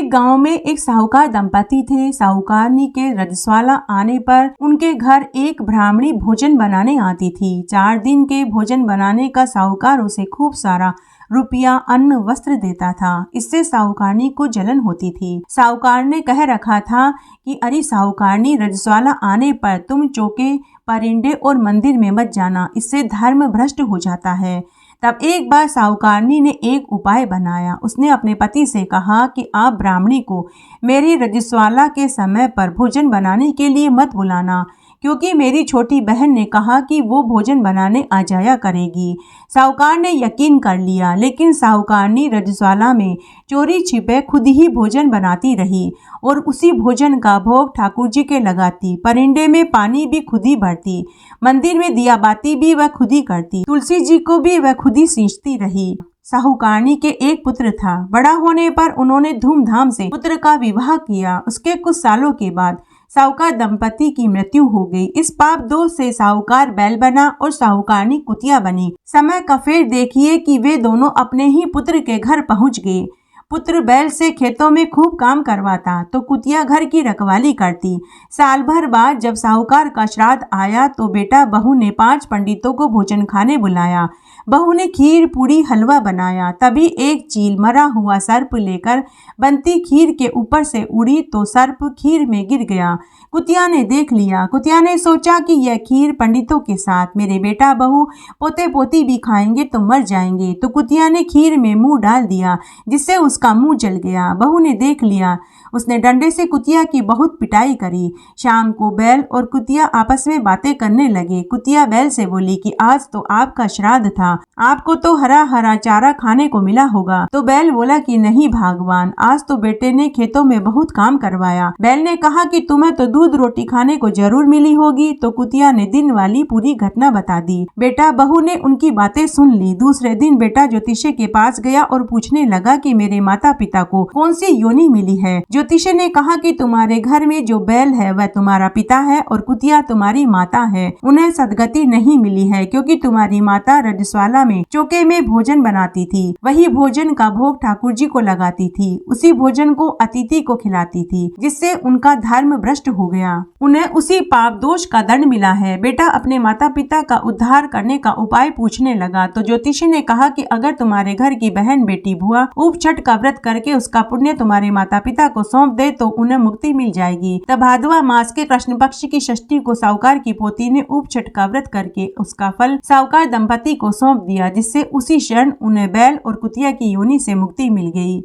एक गांव में एक साहूकार दंपति थे। साहूकारनी के रजस्वाला आने पर उनके घर एक ब्राह्मणी भोजन बनाने आती थी। 4 दिन के भोजन बनाने का साहूकार उसे खूब सारा रुपया, अन्न, वस्त्र देता था। इससे साहूकारनी को जलन होती थी। साहूकार ने कह रखा था कि अरे साहूकारनी, रजस्वाला आने पर तुम चौके, परिंदे और मंदिर में मत जाना, इससे धर्म भ्रष्ट हो जाता है। तब एक बार साहूकारनी ने एक उपाय बनाया। उसने अपने पति से कहा कि आप ब्राह्मणी को मेरी रजस्वाला के समय पर भोजन बनाने के लिए मत बुलाना, क्योंकि मेरी छोटी बहन ने कहा कि वो भोजन बनाने आ जाया करेगी। साहूकार ने यकीन कर लिया, लेकिन साहूकारनी रजस्वाला में चोरी छिपे खुद ही भोजन बनाती रही और उसी भोजन का भोग ठाकुर जी के लगाती। परिंदे में पानी भी खुद ही भरती, मंदिर में दिया बाती भी वह खुद ही करती, तुलसी जी को भी वह खुद ही सींचती रही। साहूकारनी के एक पुत्र था। बड़ा होने पर उन्होंने धूमधाम से पुत्र का विवाह किया। उसके कुछ सालों के बाद साहूकार दंपति की मृत्यु हो गई। इस पाप दोष से साहूकार बैल बना और साहूकारनी कुतिया बनी। समय का फेर देखिए कि वे दोनों अपने ही पुत्र के घर पहुंच गए। पुत्र बैल से खेतों में खूब काम करवाता तो कुतिया घर की रखवाली करती। साल भर बाद जब साहूकार का श्राद्ध आया तो बेटा बहू ने 5 पंडितों को भोजन खाने बुलाया। बहू ने खीर, पूड़ी, हलवा बनाया। तभी एक चील मरा हुआ सर्प लेकर बनती खीर के ऊपर से उड़ी तो सर्प खीर में गिर गया। कुतिया ने देख लिया। कुतिया ने सोचा कि यह खीर पंडितों के साथ मेरे बेटा बहू पोते पोती भी खाएंगे तो मर जाएंगे। तो कुतिया ने खीर में मुंह डाल दिया, जिससे उसका मुंह जल गया। बहू ने देख लिया। उसने डंडे से कुतिया की बहुत पिटाई करी। शाम को बैल और कुतिया आपस में बातें करने लगे। कुतिया बैल से बोली कि आज तो आपका श्राद्ध था, आपको तो हरा हरा चारा खाने को मिला होगा। तो बैल बोला कि नहीं भगवान, आज तो बेटे ने खेतों में बहुत काम करवाया। बैल ने कहा कि तुम्हें तो दूध रोटी खाने को जरूर मिली होगी। तो कुतिया ने दिन वाली पूरी घटना बता दी। बेटा बहू ने उनकी बातें सुन ली। दूसरे दिन बेटा ज्योतिषी के पास गया और पूछने लगा कि मेरे माता पिता को कौन सी योनि मिली है। ज्योतिषी ने कहा कि तुम्हारे घर में जो बैल है वह तुम्हारा पिता है और कुतिया तुम्हारी माता है। उन्हें सदगति नहीं मिली है, क्योंकि तुम्हारी माता रजस्वाला में चौके में भोजन बनाती थी। वही भोजन का भोग ठाकुर जी को लगाती थी। उसी भोजन को अतिथि को खिलाती थी, जिससे उनका धर्म भ्रष्ट हो गया। उन्हें उसी पाप दोष का दंड मिला है। बेटा अपने माता पिता का उद्धार करने का उपाय पूछने लगा। तो ज्योतिषी ने कहा कि अगर तुम्हारे घर की बहन, बेटी, बुआ उप छठ का व्रत करके उसका पुण्य तुम्हारे माता पिता को सौंप दे तो उन्हें मुक्ति मिल जाएगी। तब भादवा मास के कृष्ण पक्ष की षष्ठी को साहूकार की पोती ने उप छठ का व्रत करके उसका फल साहूकार दंपति को सौंप दिया, जिससे उसी क्षण उन्हें बैल और कुतिया की योनि से मुक्ति मिल गई।